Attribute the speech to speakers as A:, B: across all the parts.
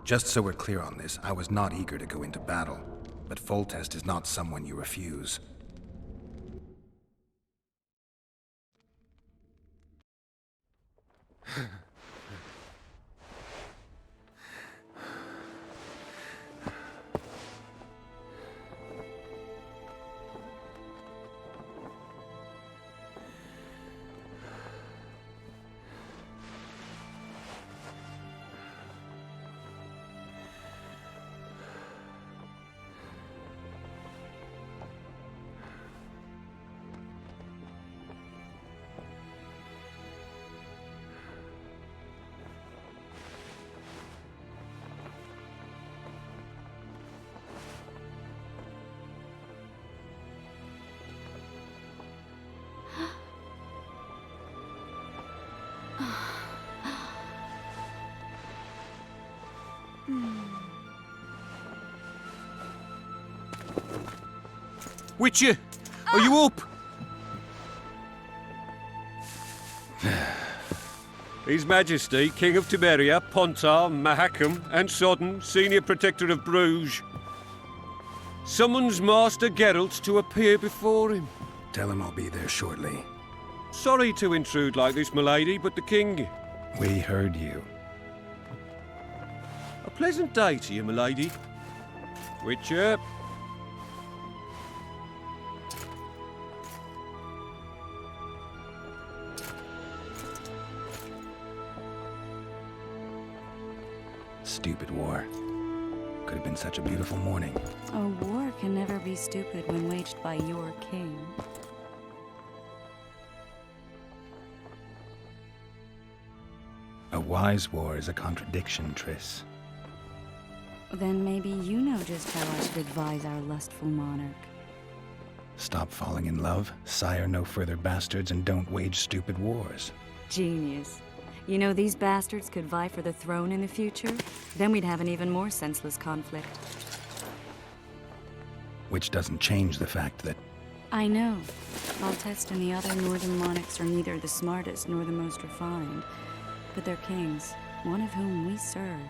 A: Just so we're clear on this, I was not eager to go into battle, but Foltest is not someone you refuse.
B: Witcher, are you up? His Majesty, King of Temeria, Pontar, Mahakam, and Sodden, Senior Protector of Bruges, summons Master Geralt to appear before him.
A: Tell him I'll be there shortly.
B: Sorry to intrude like this, milady, but the King...
A: We heard you.
B: A pleasant day to you, milady. Witcher.
A: Stupid war. Could have been such a beautiful morning.
C: A war can never be stupid when waged by your king.
A: A wise war is a contradiction, Triss.
C: Then maybe you know just how I should advise our lustful monarch.
A: Stop falling in love, sire no further bastards, and don't wage stupid wars.
C: Genius. You know, these bastards could vie for the throne in the future? Then we'd have an even more senseless conflict.
A: Which doesn't change the fact that...
C: I know. Foltest and the other northern monarchs are neither the smartest nor the most refined. But they're kings, one of whom we serve.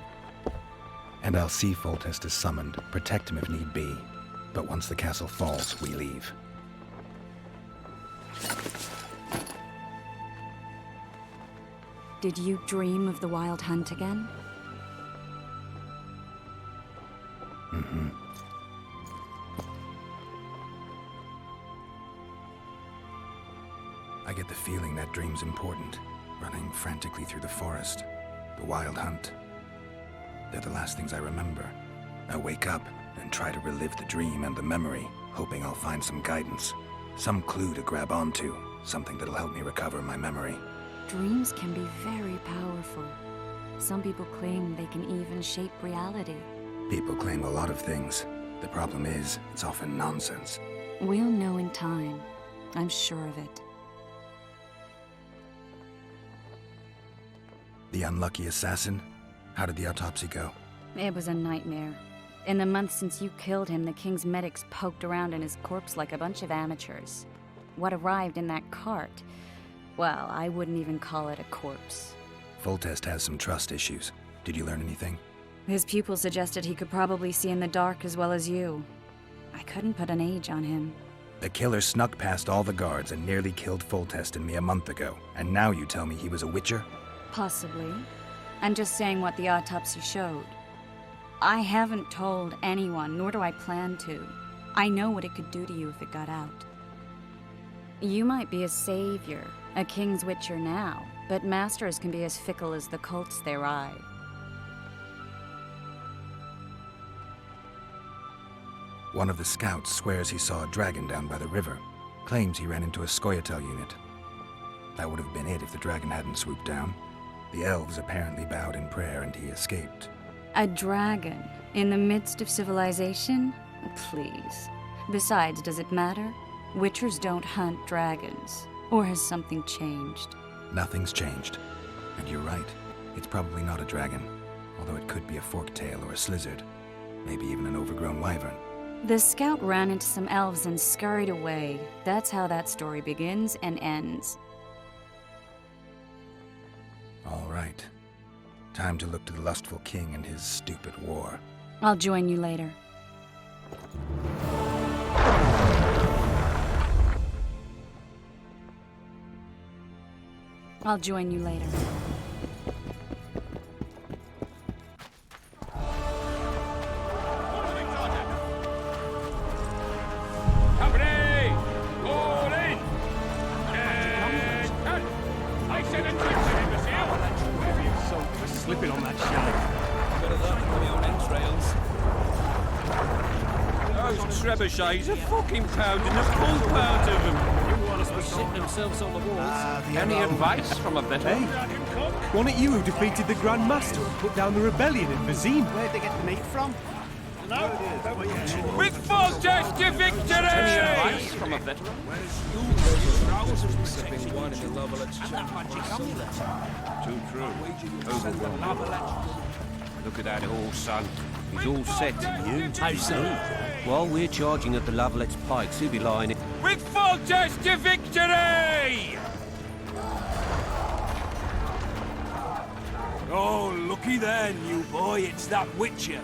A: And I'll see Foltest is summoned, protect him if need be. But once the castle falls, we leave.
C: Did you dream of the Wild Hunt again?
A: Mm-hmm. I get the feeling that dream's important. Running frantically through the forest. The Wild Hunt. They're the last things I remember. I wake up and try to relive the dream and the memory, hoping I'll find some guidance. Some clue to grab onto. Something that'll help me recover my memory.
C: Dreams can be very powerful. Some people claim they can even shape reality.
A: People claim a lot of things. The problem is, it's often nonsense.
C: We'll know in time. I'm sure of it.
A: The unlucky assassin? How did the autopsy go?
C: It was a nightmare. In the months since you killed him, the king's medics poked around in his corpse like a bunch of amateurs. What arrived in that cart? Well, I wouldn't even call it a corpse.
A: Foltest has some trust issues. Did you learn anything?
C: His pupil suggested he could probably see in the dark as well as you. I couldn't put an age on him.
A: The killer snuck past all the guards and nearly killed Foltest and me a month ago. And now you tell me he was a witcher?
C: Possibly. I'm just saying what the autopsy showed. I haven't told anyone, nor do I plan to. I know what it could do to you if it got out. You might be a savior, a king's witcher now, but masters can be as fickle as the cults they ride.
A: One of the scouts swears he saw a dragon down by the river. Claims he ran into a Skoyatel unit. That would have been it if the dragon hadn't swooped down. The elves apparently bowed in prayer and he escaped.
C: A dragon? In the midst of civilization? Please. Besides, does it matter? Witchers don't hunt dragons. Or has something changed?
A: Nothing's changed. And you're right. It's probably not a dragon. Although it could be a forktail or a slizzard. Maybe even an overgrown wyvern.
C: The scout ran into some elves and scurried away. That's how that story begins and ends.
A: All right. Time to look to the lustful king and his stupid war.
C: I'll join you later. I'll join you later.
B: Company! All in! I said attention, imbecile!
D: Slipping on that shaft.
E: Bit of that from my own entrails.
B: Those trebuchets are fucking pounding the pulp out of them.
E: Shitting themselves on the walls.
B: Any advice from a veteran?
D: Wasn't it you who defeated the Grand Master and put down the rebellion in Vizim?
F: Where'd they get the meat from?
B: With full test to victory! Any advice from a veteran?
E: Sipping wine in the lava let's
B: Too true. Overwhelming. Look at that horse, son. He's all set.
E: How so?
B: While we're charging at the Lovelet's pikes, he'll be lying in. With full test to victory!
G: Oh, looky there, new boy. It's that Witcher.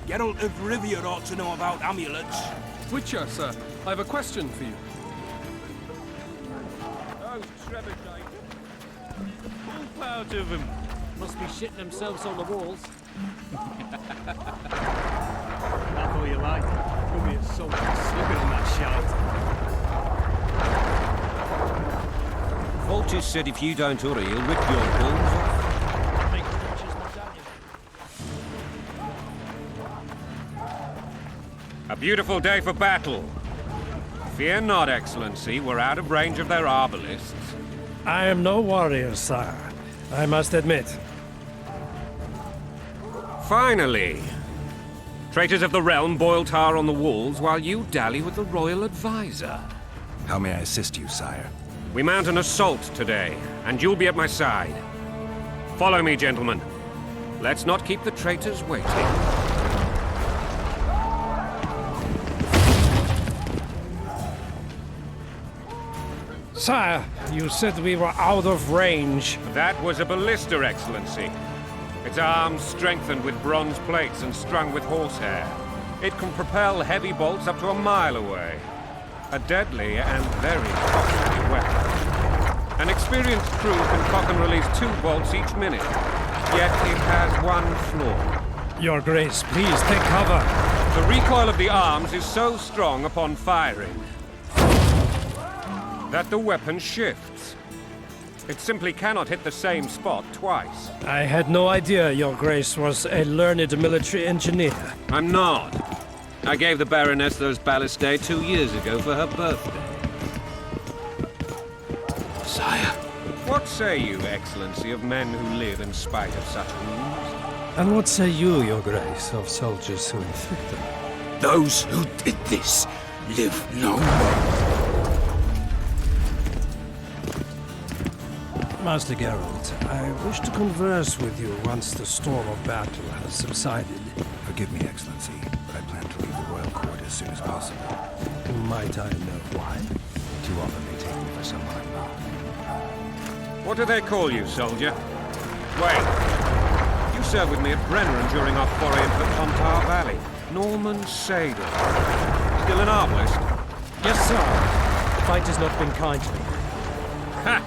G: Geralt of Rivia ought to know about amulets.
D: Witcher, sir, I have a question for you.
B: Those trebuchets. Pulp out of them.
E: Must be shitting themselves on the walls.
D: That's all you like. You'll be so slipping on that shaft.
B: Vulture said if you don't hurry, he'll rip your balls off. A beautiful day for battle. Fear not, Excellency. We're out of range of their arbalists.
H: I am no warrior, sire. I must admit.
B: Finally! Traitors of the realm boil tar on the walls while you dally with the royal advisor.
A: How may I assist you, sire?
B: We mount an assault today, and you'll be at my side. Follow me, gentlemen. Let's not keep the traitors waiting.
H: Sire, you said we were out of range.
B: That was a ballista, Excellency. Its arms strengthened with bronze plates and strung with horsehair. It can propel heavy bolts up to a mile away. A deadly and very costly weapon. An experienced crew can cock and release 2 bolts each minute. Yet it has one flaw.
H: Your Grace, please take cover.
B: The recoil of the arms is so strong upon firing that the weapon shifts. It simply cannot hit the same spot twice.
H: I had no idea Your Grace was a learned military engineer.
B: I'm not. I gave the Baroness those ballistae 2 years ago for her birthday.
A: Sire.
B: What say you, Excellency, of men who live in spite of such wounds?
H: And what say you, Your Grace, of soldiers who inflict them?
G: Those who did this live no more.
H: Master Geralt, I wish to converse with you once the storm of battle has subsided.
A: Forgive me, Excellency, but I plan to leave the royal court as soon as possible.
H: Might I know why?
A: Too often they take me for someone I'm not.
B: What do they call you, soldier? Wait. You served with me at Brennan during our foray into the Pontar Valley. Norman Sador. Still an arbalist?
H: Yes, sir. Fate has not been kind to me.
B: Ha!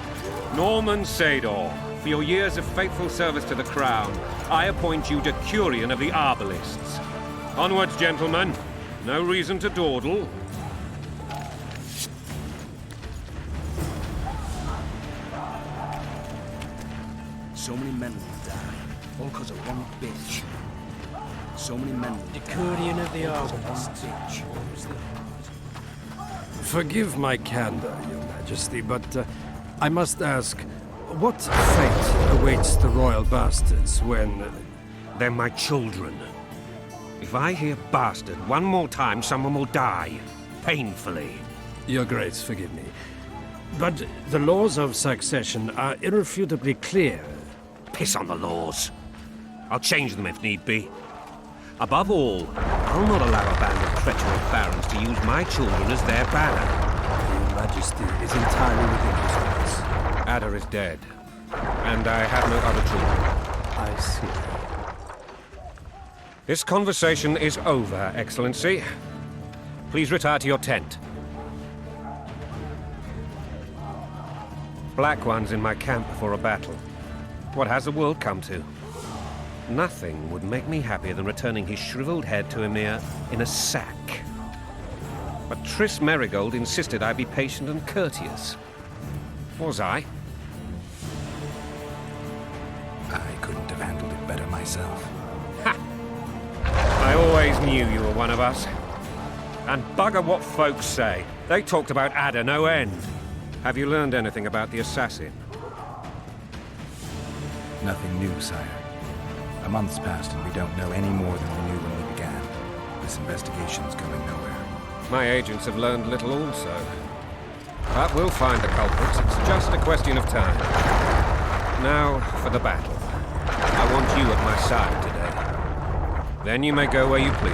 B: Norman Sador. For your years of faithful service to the crown, I appoint you Decurion of the Arbalists. Onwards, gentlemen. No reason to dawdle.
G: So many men will die, all because of one bitch. So many men will
H: Decurion of the Arbalists. Forgive my candor, Your Majesty, but I must ask, what fate awaits the royal bastards when...
B: They're my children. If I hear bastard one more time, someone will die. Painfully.
H: Your Grace, forgive me. But the laws of succession are irrefutably clear.
B: Piss on the laws. I'll change them if need be. Above all, I'll not allow a band of treacherous barons to use my children as their banner.
H: Your Majesty is entirely within his rights.
B: Ada is dead, and I have no other children.
H: I see.
B: This conversation is over, Excellency. Please retire to your tent. Black One's in my camp before a battle. What has the world come to? Nothing would make me happier than returning his shriveled head to Emir in a sack. But Triss Merigold insisted I be patient and courteous. Was I?
A: I couldn't have handled it better myself.
B: Ha! I always knew you were one of us. And bugger what folks say. They talked about Ada no end. Have you learned anything about the assassin?
A: Nothing new, sire. A month's passed and we don't know any more than we knew when we began. This investigation's going nowhere.
B: My agents have learned little also. But we'll find the culprits. It's just a question of time. Now, for the battle. I want you at my side today. Then you may go where you please.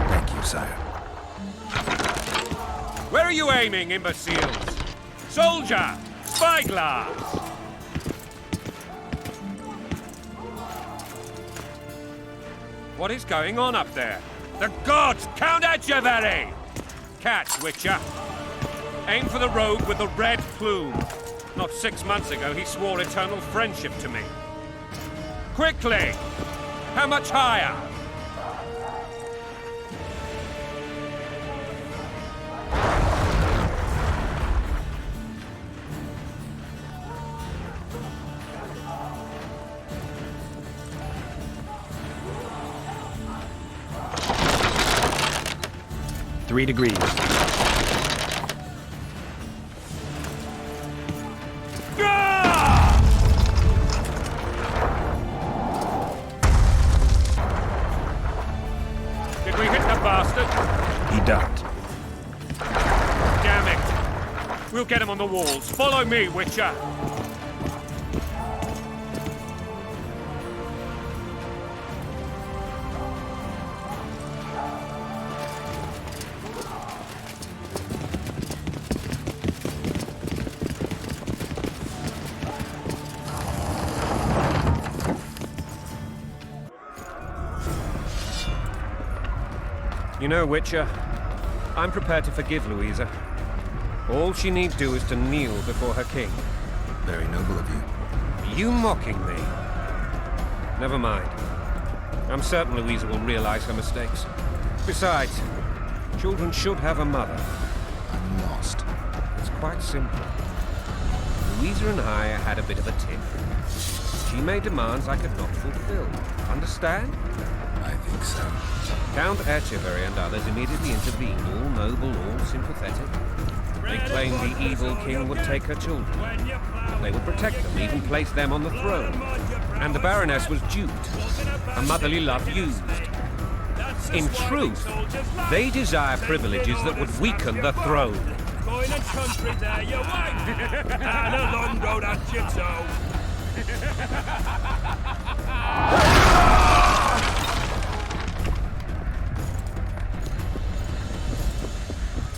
A: Thank you, sire.
B: Where are you aiming, imbeciles? Soldier! Spyglass! What is going on up there? The gods! Count Etcheverry! Catch, Witcher. Aim for the rogue with the red plume. Not 6 months ago, he swore eternal friendship to me. Quickly! How much higher?
G: Three degrees.
B: Did we hit the bastard?
A: He ducked.
B: Damn it! We'll get him on the walls. Follow me, Witcher! You know, Witcher, I'm prepared to forgive Louisa. All she need do is to kneel before her king.
A: Very noble of you.
B: Are you mocking me? Never mind. I'm certain Louisa will realize her mistakes. Besides, children should have a mother.
A: I'm lost.
B: It's quite simple. Louisa and I had a bit of a tiff. She made demands I could not fulfill. Understand?
A: I think so.
B: Count Etcheverry and others immediately intervened, all noble, all sympathetic. They claimed the evil king would take her children. They would protect them, even place them on the throne. And the Baroness was duped, her motherly love used. In truth, they desire privileges that would weaken the throne.
D: Going and country there, you wife. And a long road at Jitso.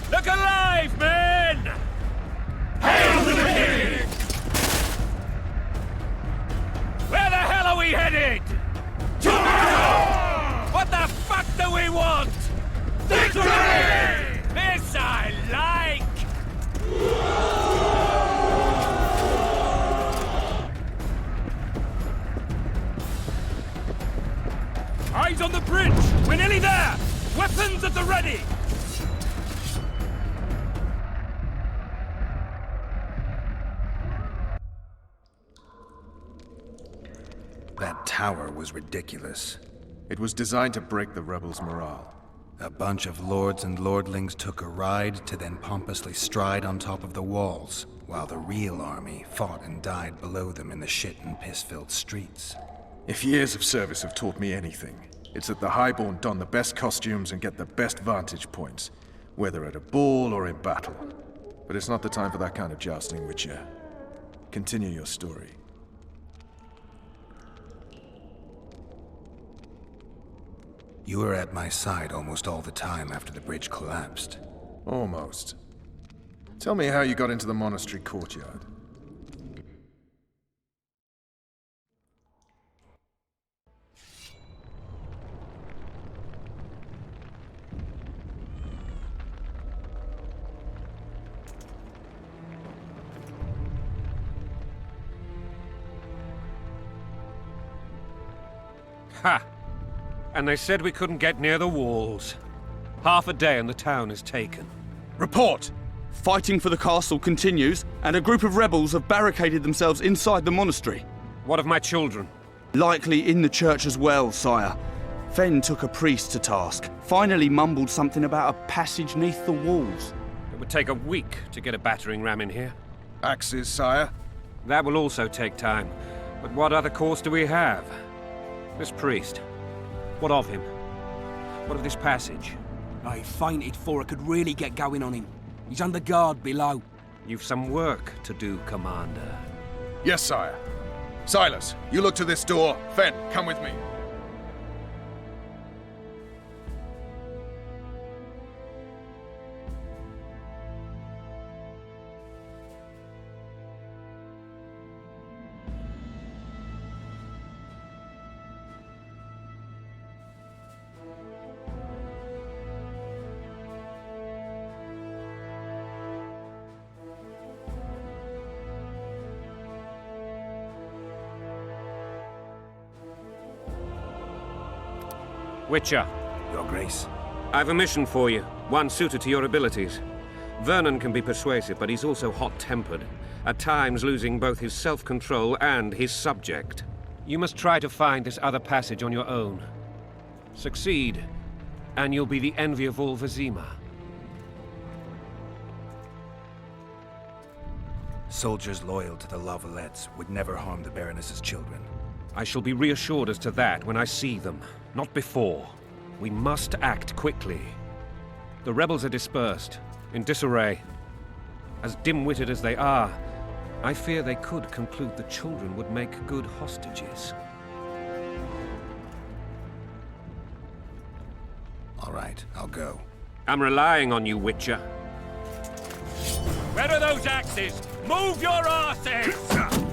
B: Look alive, men! Hail to the king! Where the hell are we headed? To What the fuck do we want? Victory! This I like!
D: Eyes on the bridge! We're nearly there! Weapons at the ready!
A: That tower was ridiculous.
F: It was designed to break the rebels' morale.
A: A bunch of lords and lordlings took a ride to then pompously stride on top of the walls, while the real army fought and died below them in the shit and piss-filled streets.
F: If years of service have taught me anything, it's that the Highborn don the best costumes and get the best vantage points, whether at a ball or in battle. But it's not the time for that kind of jousting, Witcher. Continue your story.
A: You were at my side almost all the time after the bridge collapsed.
F: Almost. Tell me how you got into the monastery courtyard.
B: Ha! And they said we couldn't get near the walls. Half a day and the town is taken.
I: Report! Fighting for the castle continues, and a group of rebels have barricaded themselves inside the monastery.
B: What of my children?
I: Likely in the church as well, sire. Fen took a priest to task, finally mumbled something about a passage neath the walls.
B: It would take a week to get a battering ram in here.
F: Axes, sire?
B: That will also take time. But what other course do we have? This priest. What of him? What of this passage?
G: I fainted before I could really get going on him. He's under guard below.
B: You've some work to do, Commander.
F: Yes, sire. Silas, you look to this door. Fen, come with me.
B: Witcher,
A: Your Grace.
B: I've a mission for you, one suited to your abilities. Vernon can be persuasive, but he's also hot-tempered, at times losing both his self-control and his subject. You must try to find this other passage on your own. Succeed, and you'll be the envy of all Vizima.
A: Soldiers loyal to the Lavalettes would never harm the Baroness's children.
B: I shall be reassured as to that when I see them, not before. We must act quickly. The rebels are dispersed, in disarray. As dim-witted as they are, I fear they could conclude the children would make good hostages.
A: All right, I'll go.
B: I'm relying on you, Witcher.
E: Where are those axes? Move your arses!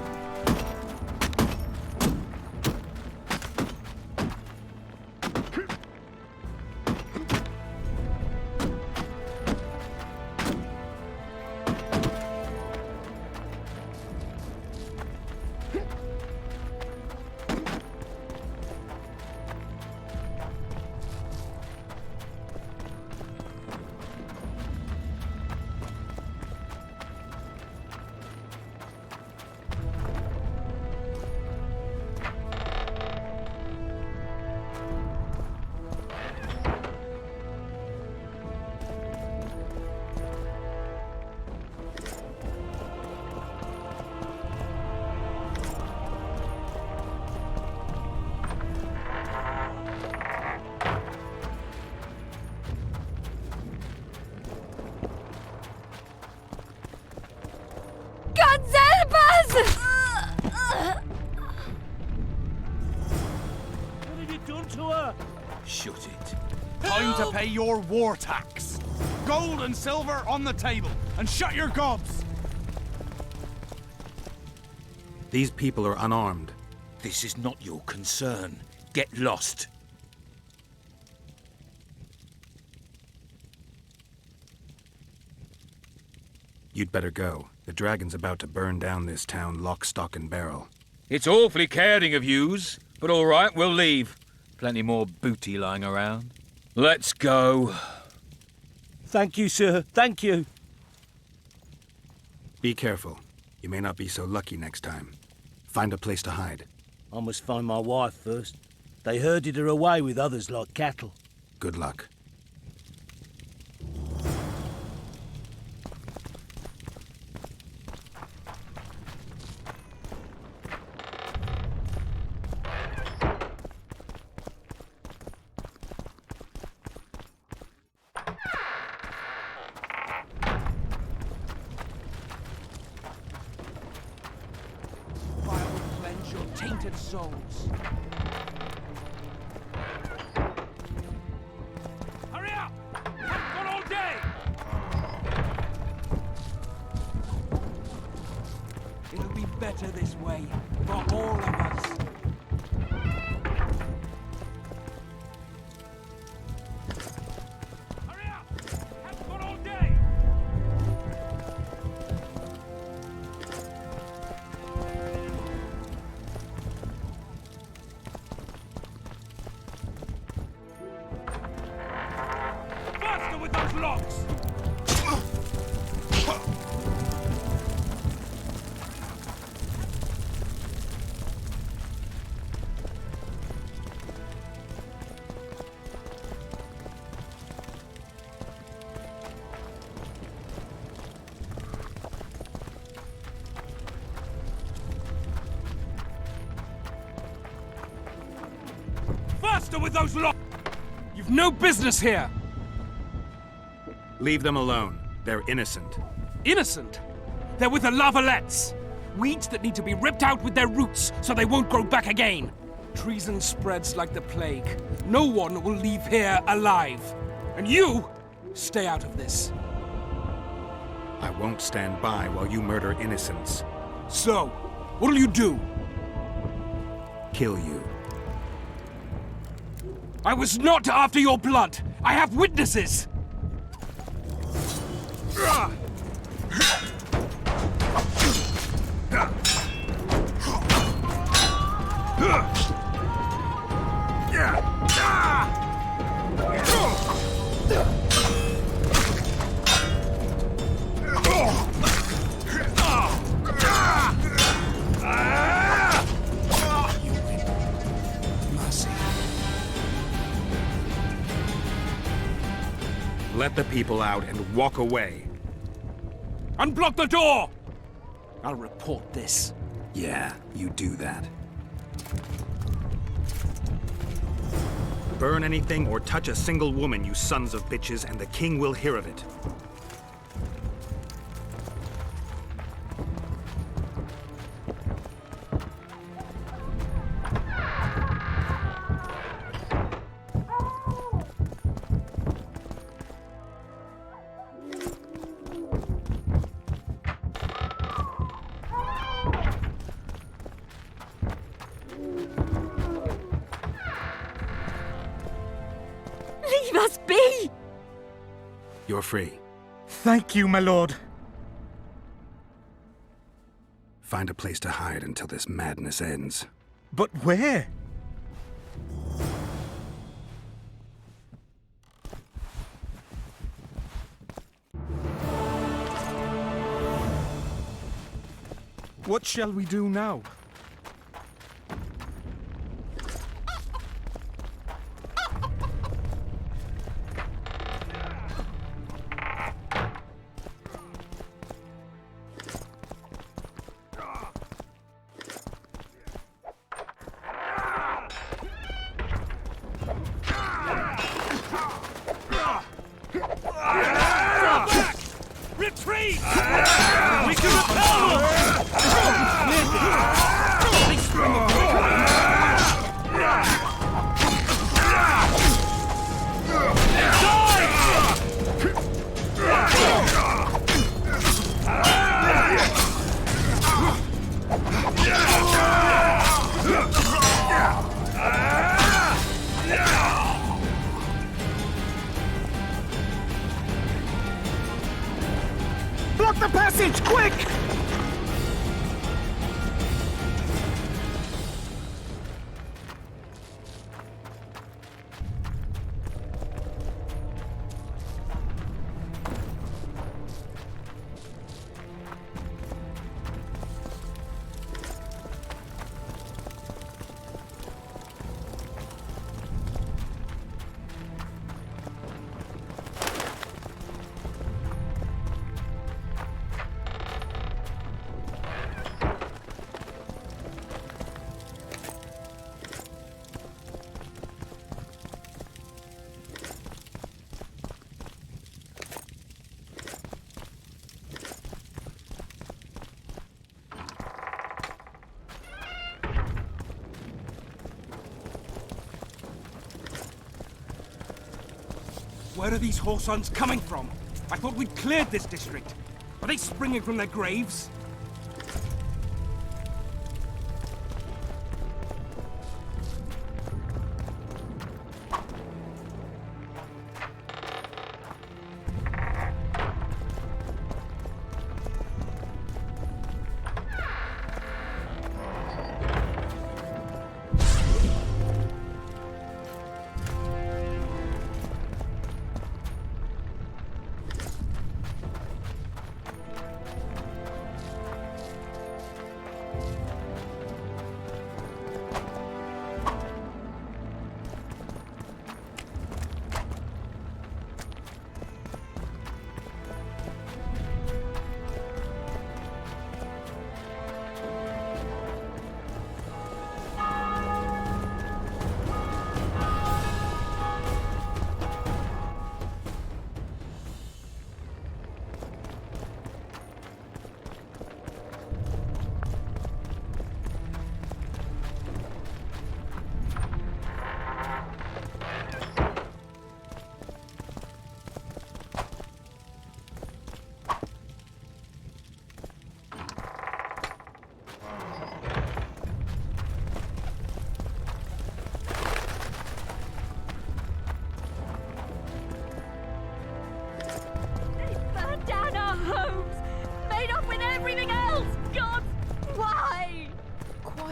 G: Shut it. Time to pay your war tax. Gold and silver on the table, and shut your gobs.
A: These people are unarmed.
G: This is not your concern. Get lost.
A: You'd better go. The dragon's about to burn down this town lock, stock, and barrel.
E: It's awfully caring of yous, but all right, we'll leave.
J: Plenty more booty lying around.
E: Let's go.
D: Thank you, sir. Thank you.
A: Be careful. You may not be so lucky next time. Find a place to hide.
D: I must find my wife first. They herded her away with others like cattle.
A: Good luck.
G: Tainted souls. this way for all of us.
B: Hurry up! Haven't got all day! Faster with those locks! Faster with those locks!
G: You've no business here!
K: Leave them alone. They're innocent.
G: Innocent? They're with the Lavalettes! Weeds that need to be ripped out with their roots so they won't grow back again! Treason spreads like the plague. No one will leave here alive. And you, stay out of this.
K: I won't stand by while you murder innocents.
G: So, what'll you do?
K: Kill you.
G: I was not after your blood! I have witnesses!
K: Let the people out and walk away.
G: Unblock the door! I'll report this.
A: Yeah, you do that.
K: Burn anything or touch a single woman, you sons of bitches, and the king will hear of it.
C: Leave us be!
K: You're free.
L: Thank you, my lord.
A: Find a place to hide until this madness ends.
L: But where? What shall we do now?
B: Retreat! We can repel them! They spring
L: Block the passage, quick!
G: Where are these whoresons coming from? I thought we'd cleared this district. Are they springing from their graves?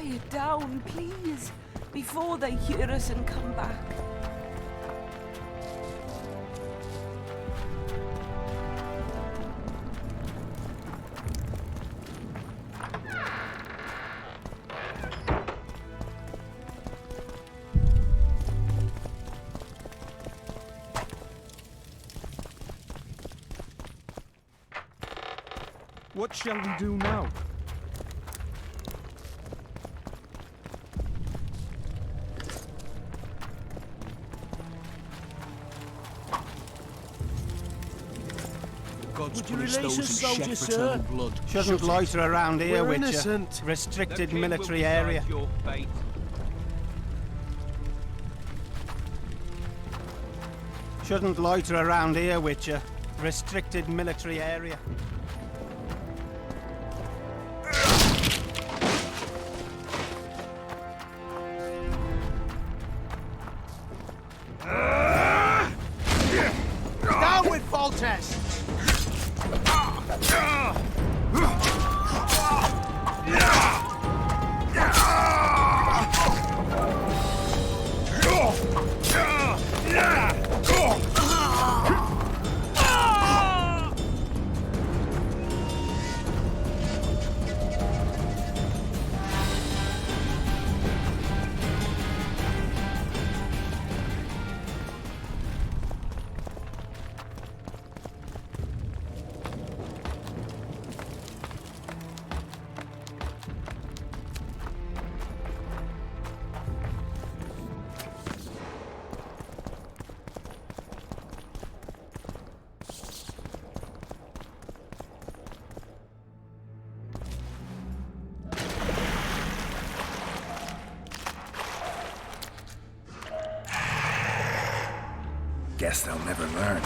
M: quiet down, please, before they hear us and come back.
L: What shall we do now?
D: Would you
L: punish
D: release
L: those
D: us,
L: who shed
D: soldiers,
L: fraternal
D: sir?
L: blood.
D: Shouldn't loiter around here,
L: We're
D: Witcher.
L: innocent.
D: Restricted military area.
B: Your fate.
D: Shouldn't loiter around here, Witcher. Restricted military area. Down with Foltest!
A: Guess they'll never learn.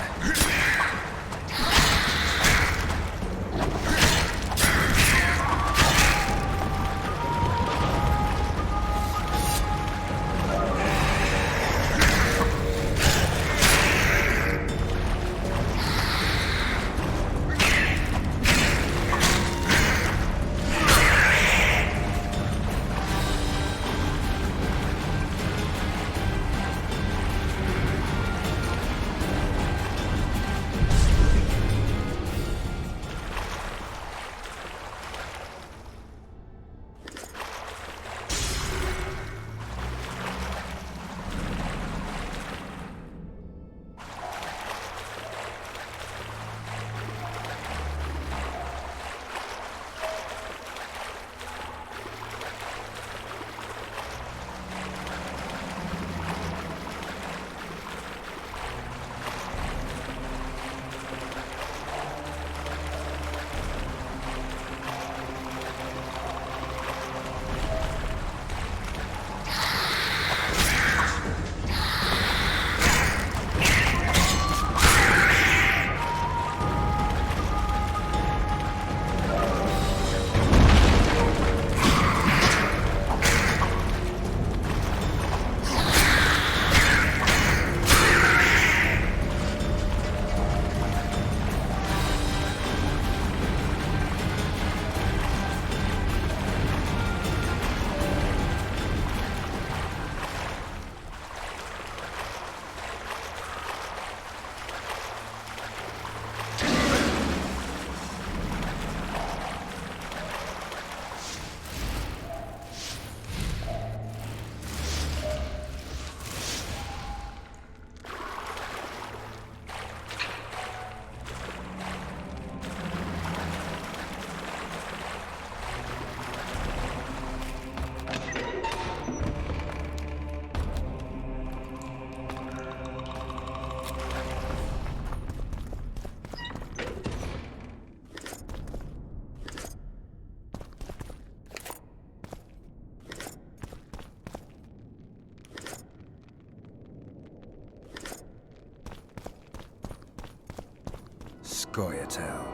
A: Scoia'tael.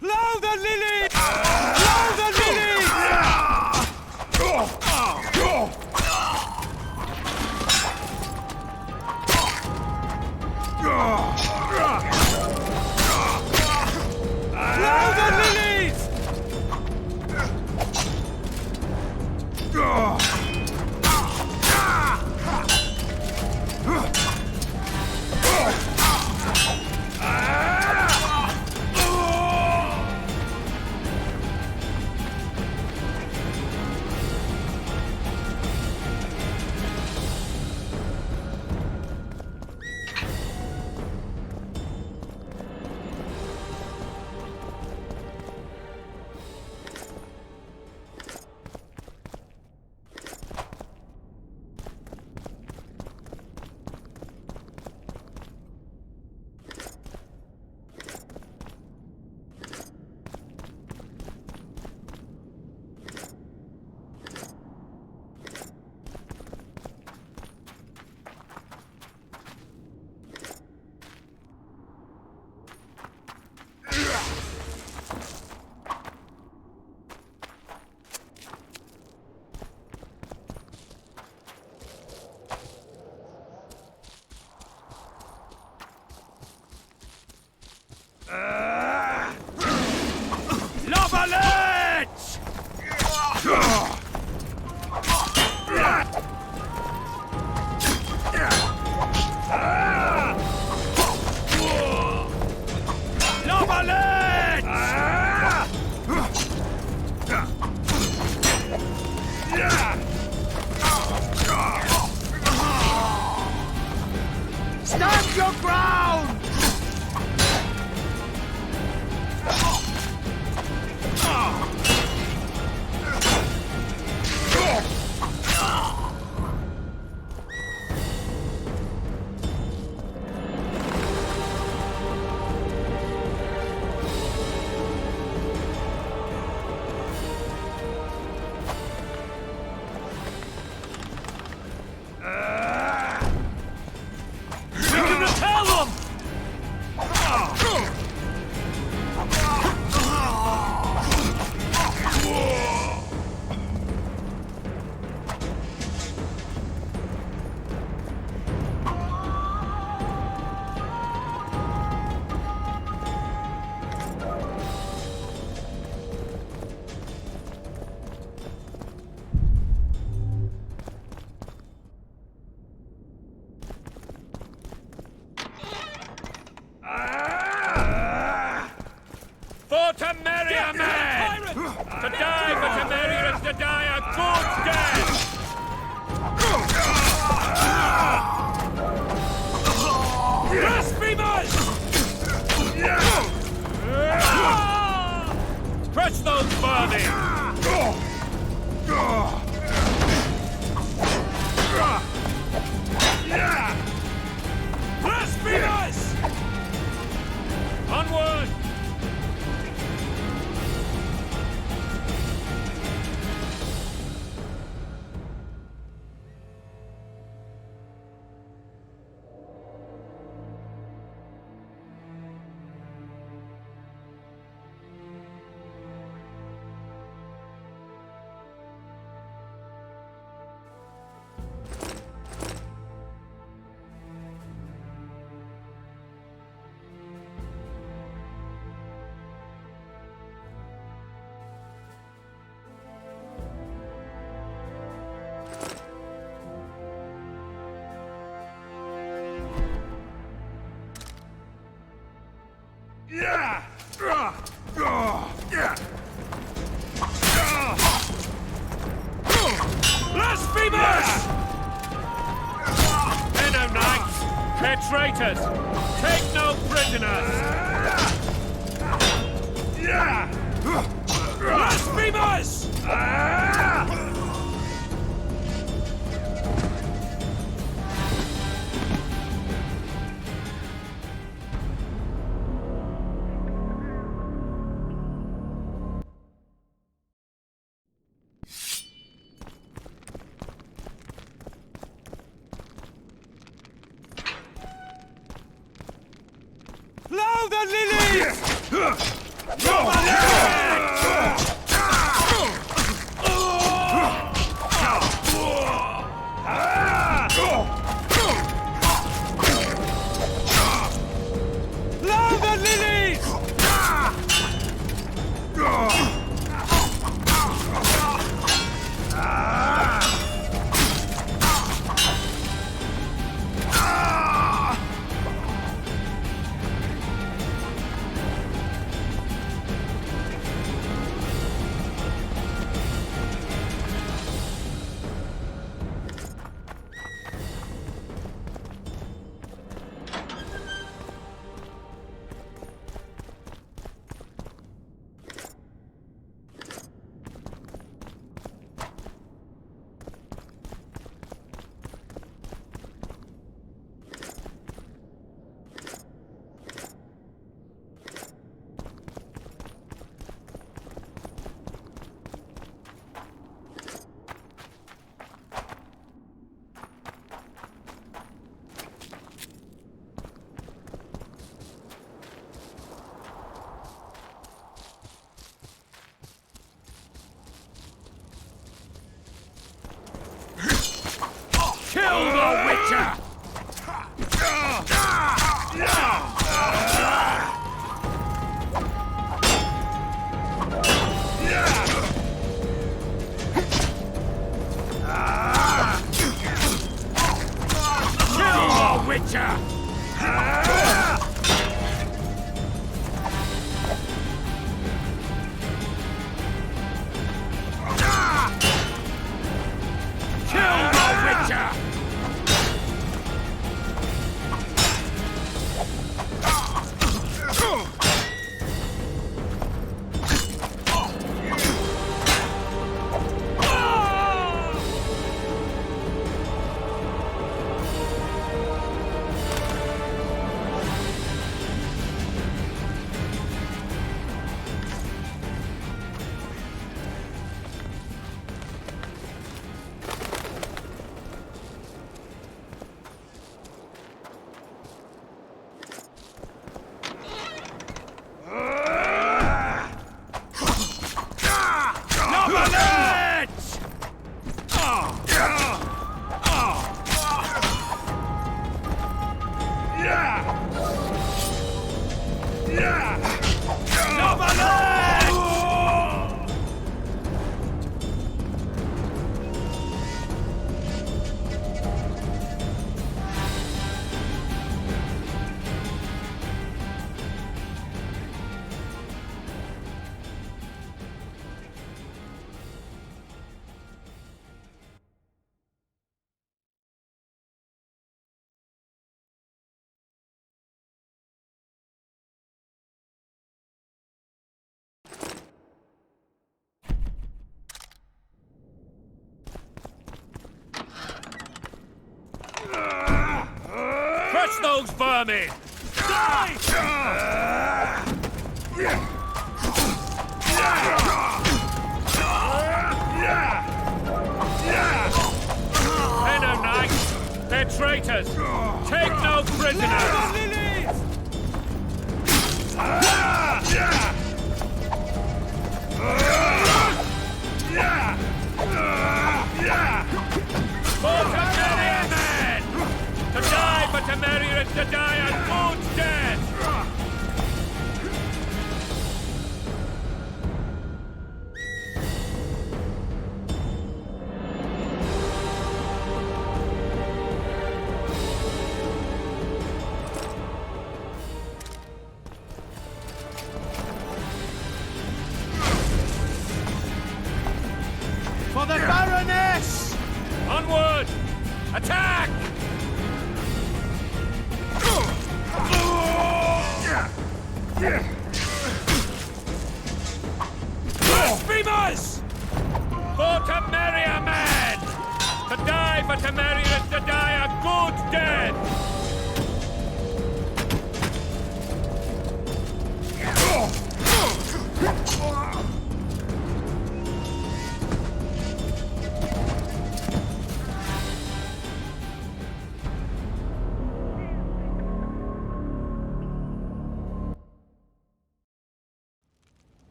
G: Blow the lily!
L: Stand your ground!
B: For Temeria, men! To die for Temeria is to die a good death! Blasphemers! Crush those vermin! Blasphemers! Onward! Blasphemers! They're no knights! They're traitors! Take no prisoners! Blasphemers!
L: Plow the lilies! Plow the lilies!
B: Kill the Witcher! Kill the Witcher! Crush those vermin! Die! They're no knights. They're traitors. Take no prisoners. For to marry a man! To die, but to marry is to die a good death!
L: For the Baroness!
B: Onward! Attack! Blasphemers! For to marry a man! To die, but to marry is to die a good death!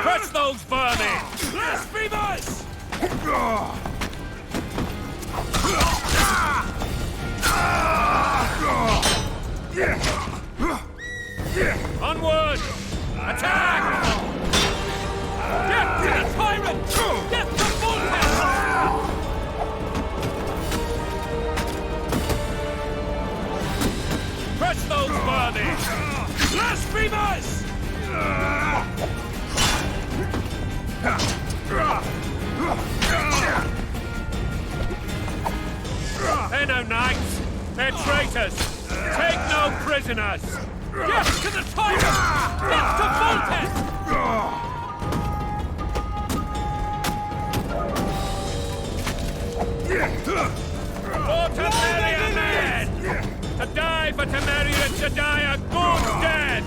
B: Crush those vermin! Blasphemers! Onward! Attack! Death to the tyrant! Death to Voltaire! Crush those vermin! Blasphemers! They're no knights. They're traitors. Take no prisoners. Death to the tyrant! Death to Voltaire! For to marry a man! To die, but to marry is to die a good death!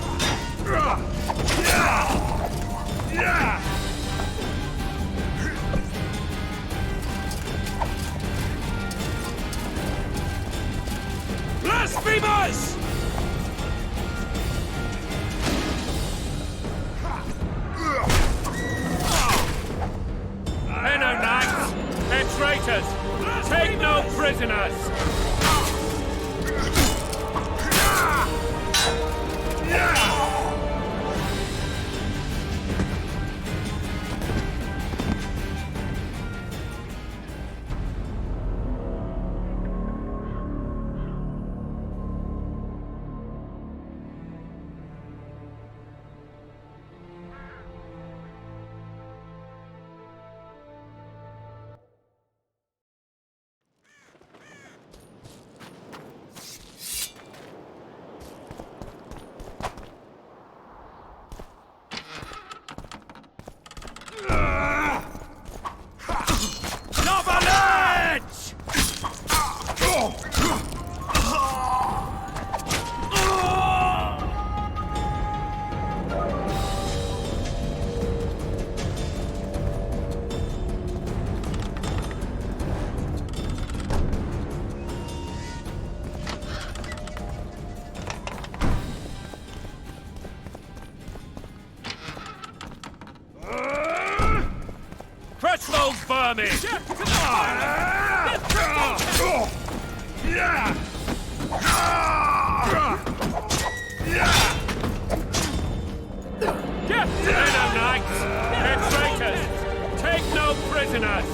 B: Blasphemers! They're no knights. They're traitors. Take no prisoners. Crush those vermin! Venom Knights! They're traitors! Take no prisoners!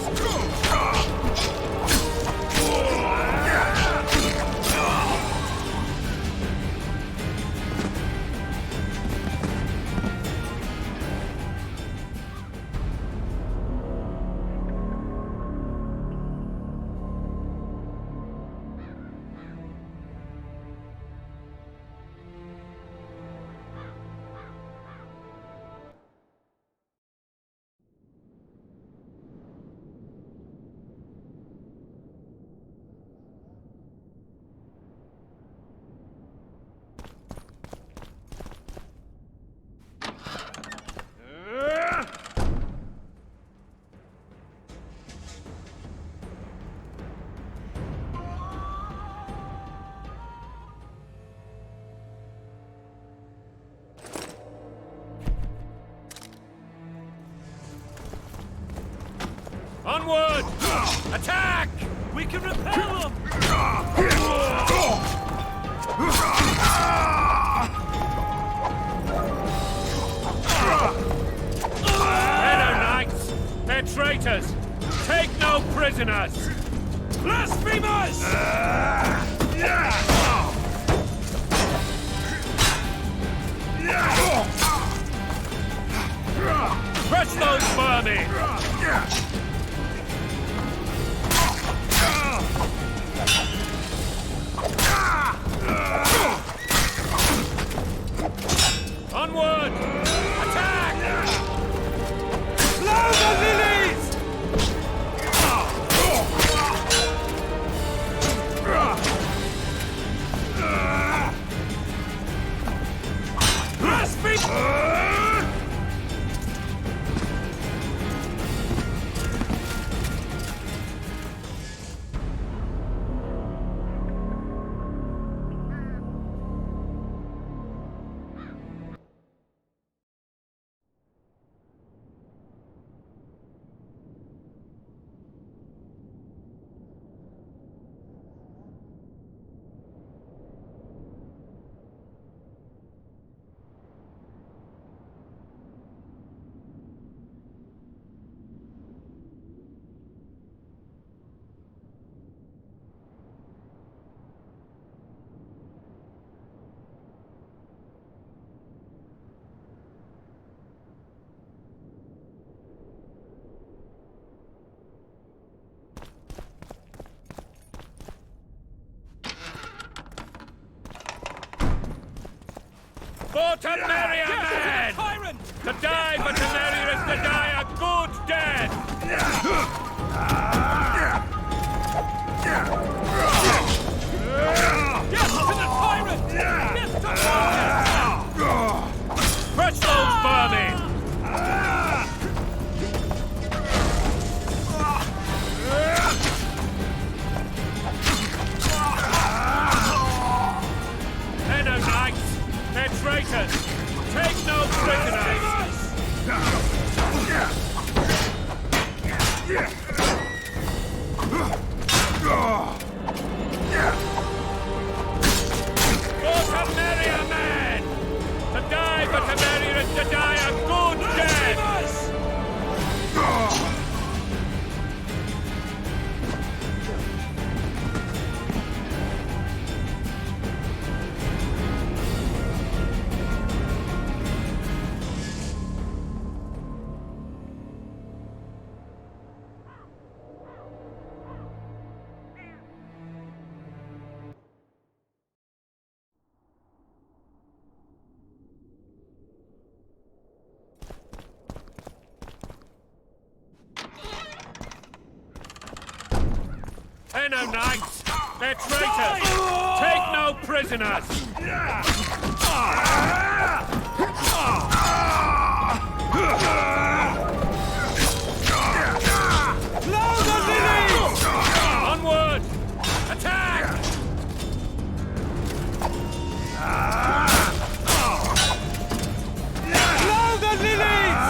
B: Onward! Attack! We can repel them! Venom Knights! They're traitors! Take no prisoners! Blasphemers! Crush those vermin! Onward! Attack! Blow the lilies! For to marry a man! To die but to marry is to die a good death! Yes, to the tyrant! Yes, to crush those vermin! Venom Knights! They're traitors! Take no prisoners! For to marry a man! To die but to marry is to die a good death! Venom Knights! They're traitors! Take no prisoners! Blow the lilies! Onward! Attack! Blow the lilies!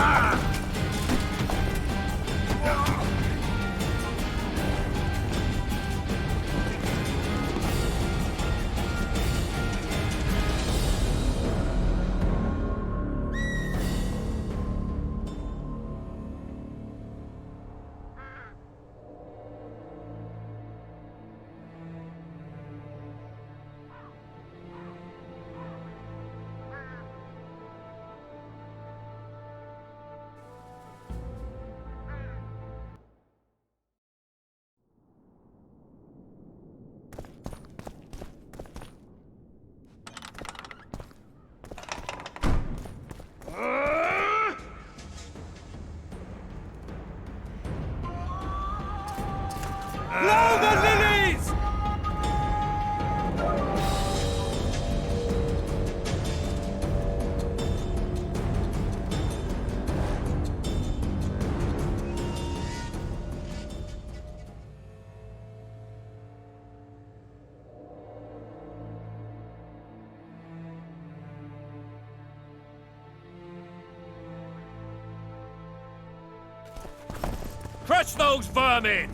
B: Crush those vermin!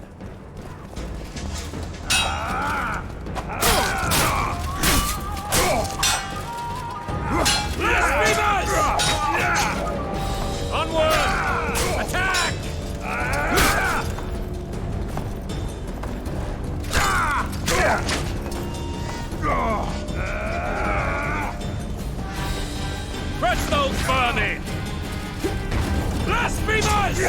B: Onward! Attack! Crush those vermin! Blasphemers!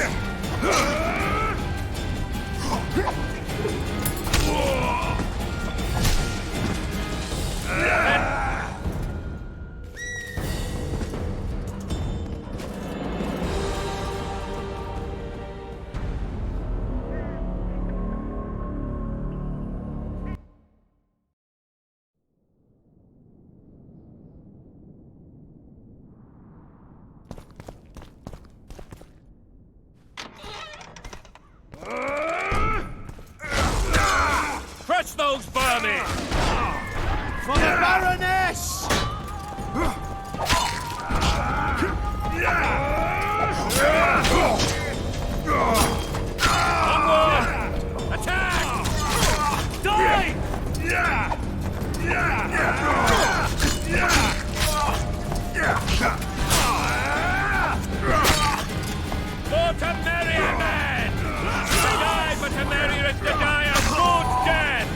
B: Crush those vermin!
L: For the Baroness!
B: Onward! Attack! Die! For Temeria, men! We die for Temeria is to die a good death!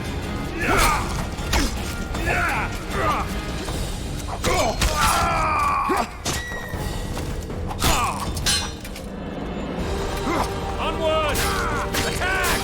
B: Onward! Attack!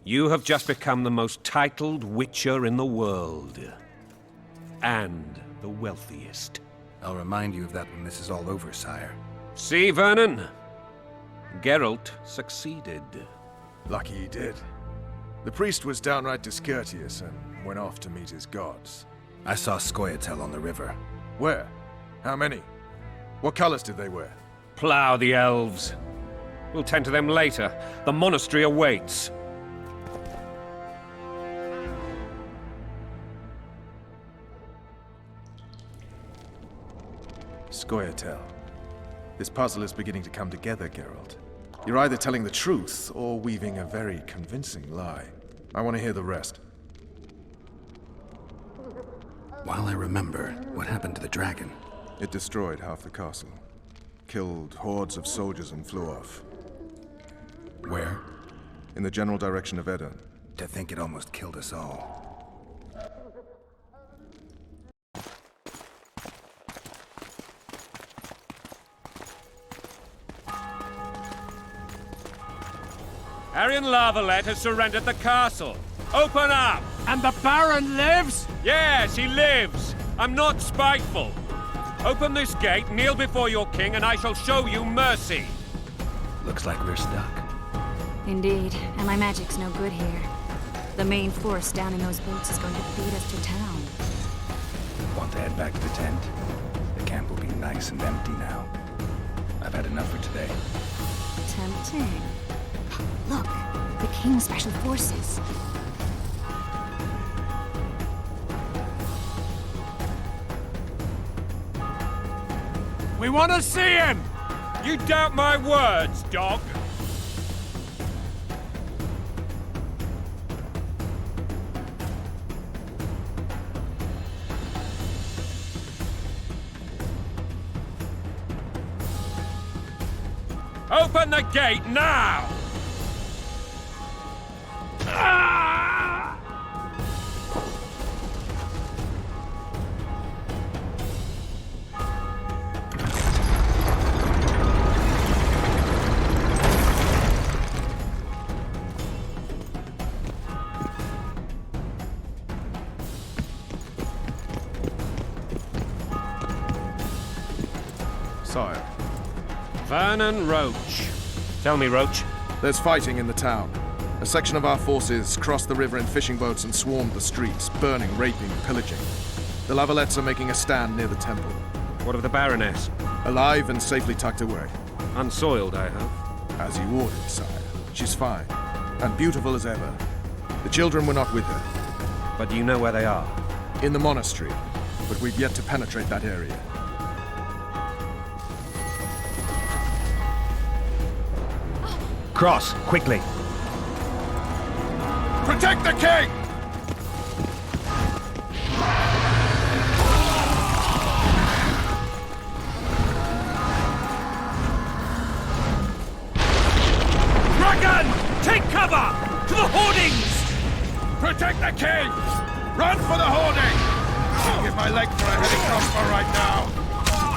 B: You have just become the most titled witcher in the world. And the wealthiest.
A: I'll remind you of that when this is all over, sire.
B: See, Vernon? Geralt succeeded.
F: Lucky he did. The priest was downright discourteous and went off to meet his gods.
A: I saw Scoia'tael on the river.
F: Where? How many? What colors did they wear?
B: Plough the elves. We'll tend to them later. The monastery awaits.
F: Scoia'tael. This puzzle is beginning to come together, Geralt. You're either telling the truth or weaving a very convincing lie. I want to hear the rest.
A: While I remember, what happened to the dragon?
F: It destroyed half the castle. Killed hordes of soldiers and flew off.
A: Where?
F: In the general direction of Edern.
A: To think it almost killed us all.
B: Arian Lavalette has surrendered the castle. Open up!
G: And the Baron lives?
B: Yes, he lives. I'm not spiteful. Open this gate, kneel before your king, and I shall show you mercy.
A: Looks like we're stuck.
C: Indeed, and my magic's no good here. The main force down in those boats is going to beat us to town.
A: Want to head back to the tent? The camp will be nice and empty now. I've had enough for today.
C: Tempting. Look, the King's Special Forces.
G: We want to see him!
B: You doubt my words, dog? Open the gate now!
F: Sire,
B: Vernon Roach. Tell me, Roach.
F: there's fighting in the town. A section of our forces crossed the river in fishing boats and swarmed the streets, burning, raping, pillaging. The Lavalettes are making a stand near the temple.
B: What of the Baroness?
F: Alive and safely tucked away.
B: Unsoiled, I hope.
F: As you ordered, sire. She's fine, and beautiful as ever. The children were not with her.
B: But do you know where they are?
F: In the monastery, but we've yet to penetrate that area.
J: Cross, quickly.
F: Protect the king!
G: Dragon! Take cover! To the hoardings!
F: Protect the king! Run for the hoarding! I'll give my leg for a heavy crossbow right now.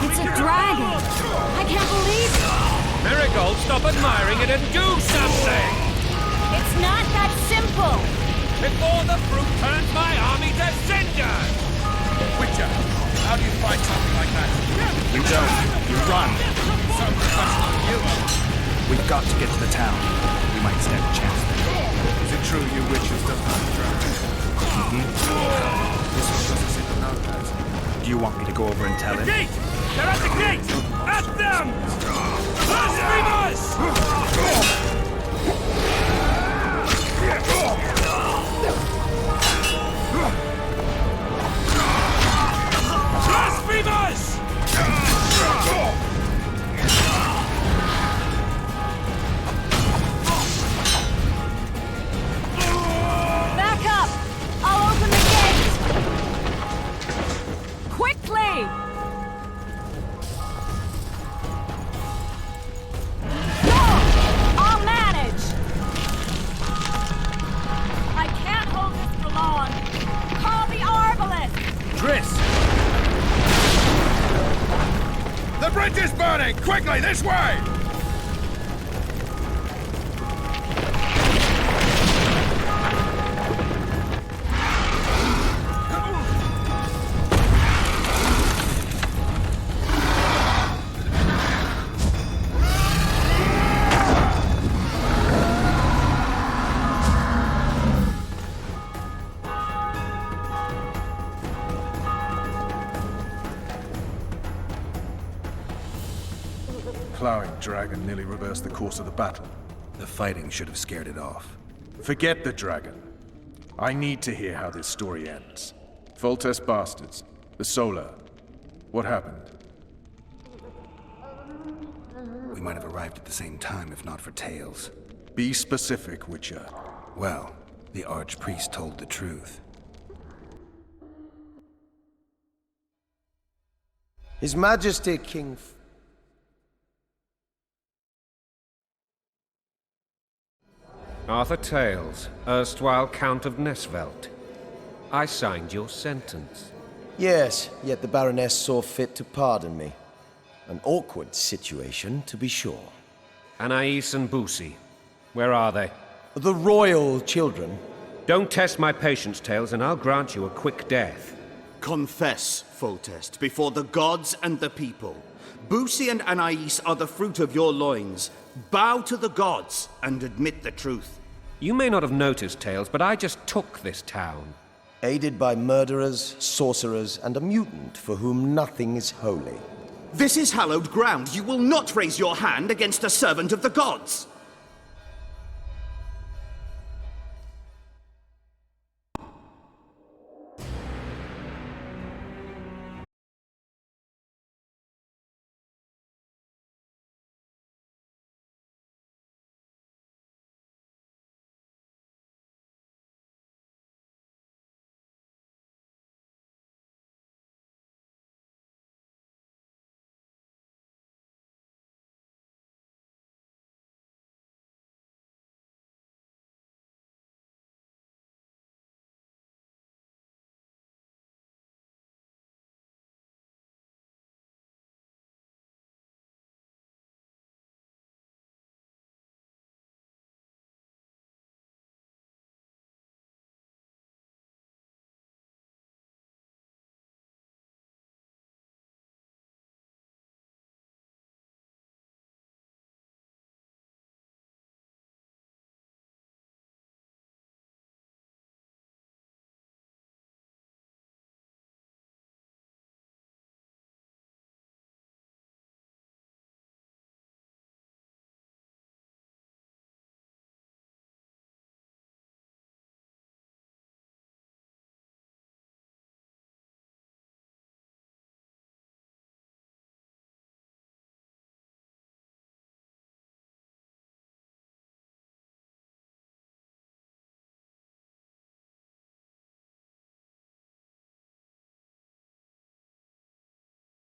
C: It's a dragon! I can't believe it!
B: Marigold, stop admiring it and do something!
C: It's not that simple!
B: Before the fruit turns my army to cinders!
F: Witcher, how do you fight something like that?
I: You don't. You run.
F: So professional you are.
I: We've got to get to the town. We might stand a chance there.
F: Is it true you witches don't hunt dragons? This one doesn't seem to know that.
I: Do you want me to go over and tell him?
G: Gate! They're at the gate! At them! Blasphemers! Blasphemers!
C: Back up! I'll open the gate! Quickly! Go! I'll manage! I can't hold this for long. Call the Arbalest!
G: Triss!
F: The bridge is burning! Quickly, this way! Plowing dragon nearly reversed the course of the battle.
A: The fighting should have scared it off.
F: Forget the dragon. I need to hear how this story ends. Foltest bastards. The Solar. What happened?
A: We might have arrived at the same time if not for tales.
F: Be specific, Witcher.
A: Well, the Archpriest told the truth.
L: His Majesty King...
B: Arthur Tales, erstwhile Count of Nesvelt. I signed your sentence.
L: Yes, yet the Baroness saw fit to pardon me. An awkward situation, to be sure.
B: Anais and Boosie. Where are they?
L: The royal children.
B: Don't test my patience, Tales, and I'll grant you a quick death.
N: Confess, Foltest, before the gods and the people. Boosie and Anais are the fruit of your loins. Bow to the gods and admit the truth.
B: You may not have noticed, Tails, but I just took this town.
L: Aided by murderers, sorcerers, and a mutant for whom nothing is holy.
N: This is hallowed ground. You will not raise your hand against a servant of the gods.